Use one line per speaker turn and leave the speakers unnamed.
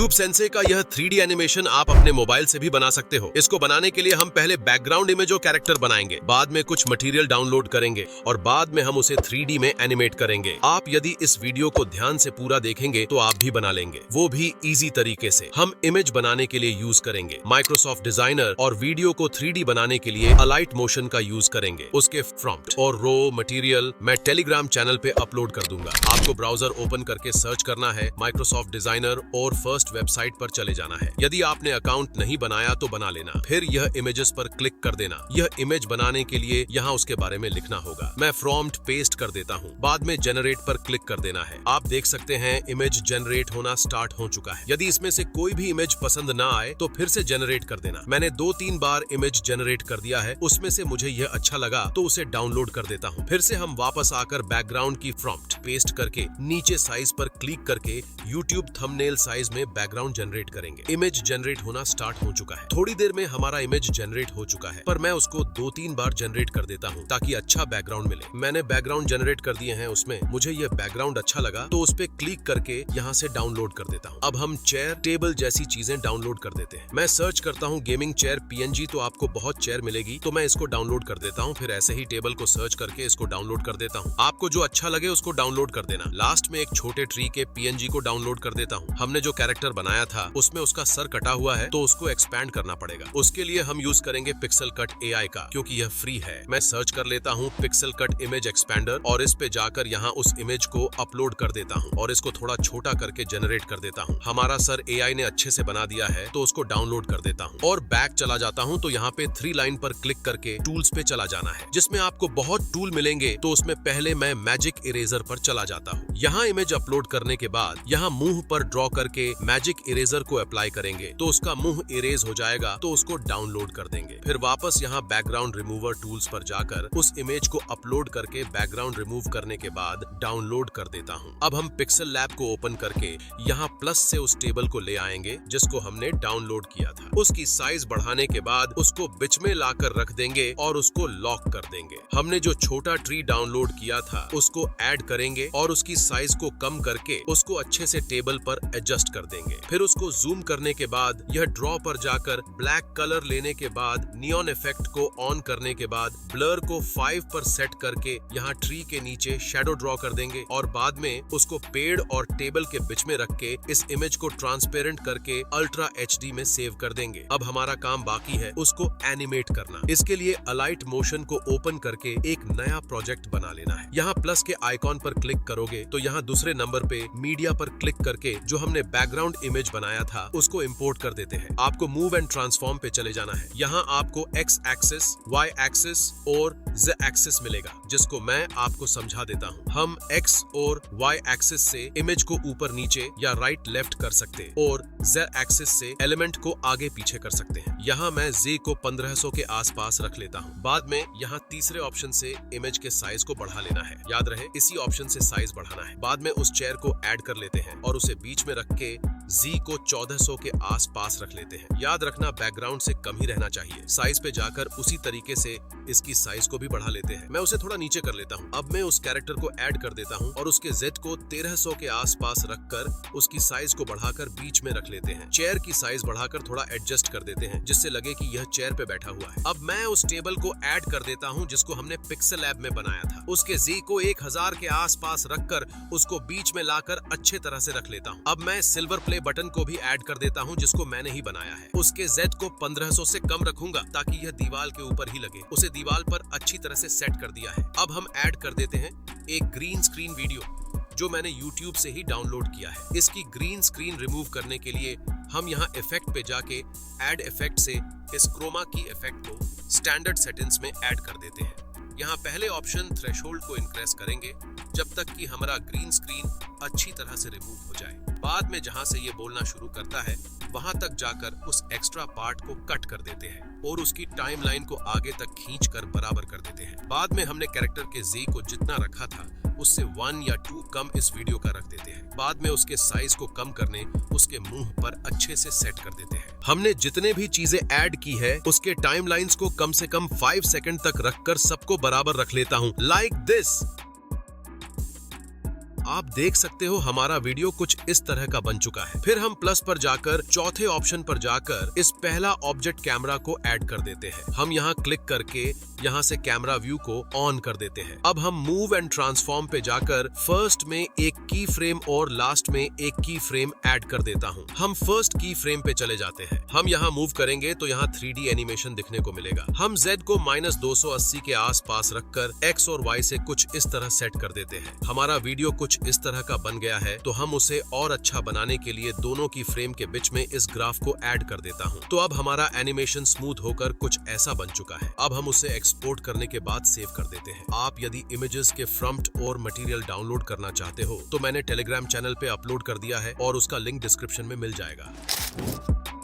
YouTube sense का यह 3D animation आप अपने मोबाइल से भी बना सकते हो। इसको बनाने के लिए हम पहले बैकग्राउंड इमेज और कैरेक्टर बनाएंगे, बाद में कुछ मटेरियल डाउनलोड करेंगे और बाद में हम उसे 3D में एनिमेट करेंगे। आप यदि इस वीडियो को ध्यान से पूरा देखेंगे तो आप भी बना लेंगे, वो भी इजी तरीके से। हम इमेज बनाने के लिए यूज करेंगे माइक्रोसॉफ्ट डिजाइनर और वीडियो को 3D बनाने के लिए अलाइट मोशन का यूज करेंगे। उसके प्रॉम्प्ट और रो मटेरियल मैं टेलीग्राम चैनल पे अपलोड कर दूंगा। आपको ब्राउजर ओपन करके सर्च करना है माइक्रोसॉफ्ट डिजाइनर और फर्स्ट वेबसाइट पर चले जाना है। यदि आपने अकाउंट नहीं बनाया तो बना लेना, फिर यह इमेजेस पर क्लिक कर देना। यह इमेज बनाने के लिए यहाँ उसके बारे में लिखना होगा। मैं प्रॉम्प्ट पेस्ट कर देता हूँ, बाद में जनरेट पर क्लिक कर देना है। आप देख सकते हैं इमेज जनरेट होना स्टार्ट हो चुका है। यदि इसमें से कोई भी इमेज पसंद ना आए तो फिर से जनरेट कर देना। मैंने 2-3 बार इमेज जनरेट कर दिया है, उसमें से मुझे यह अच्छा लगा तो उसे डाउनलोड कर देता हूँ। फिर से हम वापस आकर बैकग्राउंड की प्रॉम्प्ट पेस्ट करके नीचे साइज पर क्लिक करके YouTube थंबनेल साइज में बैकग्राउंड जनरेट करेंगे। इमेज जनरेट होना स्टार्ट हो चुका है। थोड़ी देर में हमारा इमेज जनरेट हो चुका है, पर मैं उसको 2-3 बार जनरेट कर देता हूँ ताकि अच्छा बैकग्राउंड मिले। मैंने बैकग्राउंड जनरेट कर दिए हैं, उसमें मुझे यह बैकग्राउंड अच्छा लगा तो उस पे क्लिक करके यहाँ से डाउनलोड कर देता हूँ। अब हम चेयर टेबल जैसी चीजें डाउनलोड कर देते हैं। मैं सर्च करता हूँ गेमिंग चेयर PNG तो आपको बहुत चेयर मिलेगी, तो मैं इसको डाउनलोड कर देता हूँ। फिर ऐसे ही टेबल को सर्च करके इसको डाउनलोड कर देता हूँ। आपको जो अच्छा लगे उसको डाउनलोड कर देना। लास्ट में एक छोटे ट्री के PNG को डाउनलोड कर देता हूँ। हमने जो कैरेक्टर बनाया था उसमें उसका सर कटा हुआ है तो उसको एक्सपैंड करना पड़ेगा। उसके लिए हम यूज करेंगे पिक्सल कट AI का, क्योंकि यह फ्री है। मैं सर्च कर लेता हूँ पिक्सल कट इमेज एक्सपैंडर और इस पे जाकर यहाँ उस इमेज को अपलोड कर देता हूँ और इसको थोड़ा छोटा करके जनरेट कर देता हूँ। हमारा सर AI ने अच्छे से बना दिया है तो उसको डाउनलोड कर देता हूँ और बैक चला जाता हूँ। तो यहाँ पे 3 लाइन पर क्लिक करके टूल्स पे चला जाना है, जिसमें आपको बहुत टूल मिलेंगे। तो उसमें पहले मैं मैजिक इरेजर पर चला जाता हूँ। यहाँ इमेज अपलोड करने के बाद यहाँ मुंह पर ड्रॉ करके मैजिक इरेजर को अप्लाई करेंगे तो उसका मुंह इरेज हो जाएगा, तो उसको डाउनलोड कर देंगे। फिर वापस यहाँ बैकग्राउंड रिमूवर टूल्स पर जाकर उस इमेज को अपलोड करके बैकग्राउंड रिमूव करने के बाद डाउनलोड कर देता हूँ। अब हम पिक्सल लैब को ओपन करके यहाँ प्लस से उस टेबल को ले आएंगे जिसको हमने डाउनलोड किया था। उसकी साइज बढ़ाने के बाद उसको बीच में लाकर रख देंगे और उसको लॉक कर देंगे। हमने जो छोटा ट्री डाउनलोड किया था उसको ऐड करेंगे और उसकी साइज को कम करके उसको अच्छे से टेबल पर एडजस्ट कर देंगे। फिर उसको जूम करने के बाद यह ड्रॉ पर जाकर ब्लैक कलर लेने के बाद नियॉन इफेक्ट को ऑन करने के बाद ब्लर को 5 पर सेट करके यहाँ ट्री के नीचे शैडो ड्रॉ कर देंगे और बाद में उसको पेड़ और टेबल के बीच में रख के इस इमेज को ट्रांसपेरेंट करके अल्ट्रा HD में सेव कर देंगे। अब हमारा काम बाकी है उसको एनिमेट करना। इसके लिए अलाइट मोशन को ओपन करके एक नया प्रोजेक्ट बना लेना है। यहाँ प्लस के आइकॉन पर क्लिक करोगे तो यहाँ दूसरे नंबर पे मीडिया पर क्लिक करके जो हमने बैकग्राउंड इमेज बनाया था उसको इंपोर्ट कर देते हैं। आपको मूव एंड ट्रांसफॉर्म पे चले जाना है। यहाँ आपको X एक्सिस, Y एक्सिस और Z एक्सिस मिलेगा, जिसको मैं आपको समझा देता हूँ। हम X और Y एक्सिस से इमेज को ऊपर नीचे या राइट लेफ्ट कर सकते और Z एक्सिस से एलिमेंट को आगे पीछे कर सकते हैं। यहाँ मैं Z को 1500 के आसपास रख लेता हूँ। बाद में यहाँ तीसरे ऑप्शन से इमेज के साइज को बढ़ा लेना है। याद रहे इसी ऑप्शन से साइज बढ़ाना है। बाद में उस चेयर को ऐड कर लेते हैं और उसे बीच में रख के Z को 1400 के आसपास रख लेते हैं। याद रखना बैकग्राउंड से कम ही रहना चाहिए। साइज पे जाकर उसी तरीके से इसकी साइज को भी बढ़ा लेते हैं। मैं उसे थोड़ा नीचे कर लेता हूँ। अब मैं उस कैरेक्टर को ऐड कर देता हूँ और उसके Z को 1300 के आसपास रखकर उसकी साइज को बढ़ाकर बीच में रख लेते हैं। चेयर की साइज बढ़ाकर थोड़ा एडजस्ट कर देते हैं जिससे लगे कि यह चेयर पे बैठा हुआ है। अब मैं उस टेबल को ऐड कर देता हूँ जिसको हमने पिक्सल लैब में बनाया था। उसके Z को 1000 के आसपास रखकर उसको बीच में लाकर अच्छे तरह से रख लेता हूँ। अब मैं सिल्वर प्ले बटन को भी ऐड कर देता हूँ जिसको मैंने ही बनाया है। उसके Z को 1500 से कम रखूंगा ताकि यह दीवार के ऊपर ही लगे। उसे दीवार पर अच्छी तरह से सेट कर दिया है। अब हम ऐड कर देते हैं एक ग्रीन स्क्रीन वीडियो जो मैंने YouTube से ही डाउनलोड किया है। इसकी ग्रीन स्क्रीन रिमूव करने के लिए हम यहाँ इफेक्ट पे जाके ऐड इफेक्ट से इस क्रोमा की इफेक्ट को स्टैंडर्ड सेटिंग्स में ऐड कर देते हैं। यहाँ पहले ऑप्शन थ्रेशोल्ड को इंक्रीज करेंगे जब तक कि हमारा ग्रीन स्क्रीन अच्छी तरह से रिमूव हो जाए। बाद में जहाँ से ये बोलना शुरू करता है वहां तक जाकर उस एक्स्ट्रा पार्ट को कट कर देते हैं और उसकी टाइमलाइन को आगे तक खींचकर बराबर कर देते हैं। बाद में हमने कैरेक्टर के Z को जितना रखा था उससे 1 या 2 कम इस वीडियो का रख देते हैं। बाद में उसके साइज को कम करने उसके मुंह पर अच्छे से सेट कर देते हैं। हमने जितने भी चीजें ऐड की है उसके टाइमलाइंस को कम से कम 5 सेकंड तक रखकर सबको बराबर रख लेता हूँ, लाइक दिस। आप देख सकते हो हमारा वीडियो कुछ इस तरह का बन चुका है। फिर हम प्लस पर जाकर चौथे ऑप्शन पर जाकर इस पहला ऑब्जेक्ट कैमरा को ऐड कर देते हैं। हम यहाँ क्लिक करके यहाँ से कैमरा व्यू को ऑन कर देते हैं। अब हम मूव एंड ट्रांसफॉर्म पे जाकर फर्स्ट में एक की फ्रेम और लास्ट में एक की फ्रेम ऐड कर देता हूँ। हम फर्स्ट की फ्रेम पे चले जाते हैं। हम यहाँ मूव करेंगे तो यहाँ 3D एनिमेशन दिखने को मिलेगा। हम Z को -280 के आसपास रखकर X और Y से कुछ इस तरह सेट कर देते हैं। हमारा वीडियो कुछ इस तरह का बन गया है। तो हम उसे और अच्छा बनाने के लिए दोनों की फ्रेम के बीच में इस ग्राफ को ऐड कर देता हूँ। तो अब हमारा एनिमेशन स्मूथ होकर कुछ ऐसा बन चुका है। अब हम उसे एक्सपोर्ट करने के बाद सेव कर देते हैं। आप यदि इमेजेस के फ्रंट और मटेरियल डाउनलोड करना चाहते हो तो मैंने टेलीग्राम चैनल पे अपलोड कर दिया है और उसका लिंक डिस्क्रिप्शन में मिल जाएगा।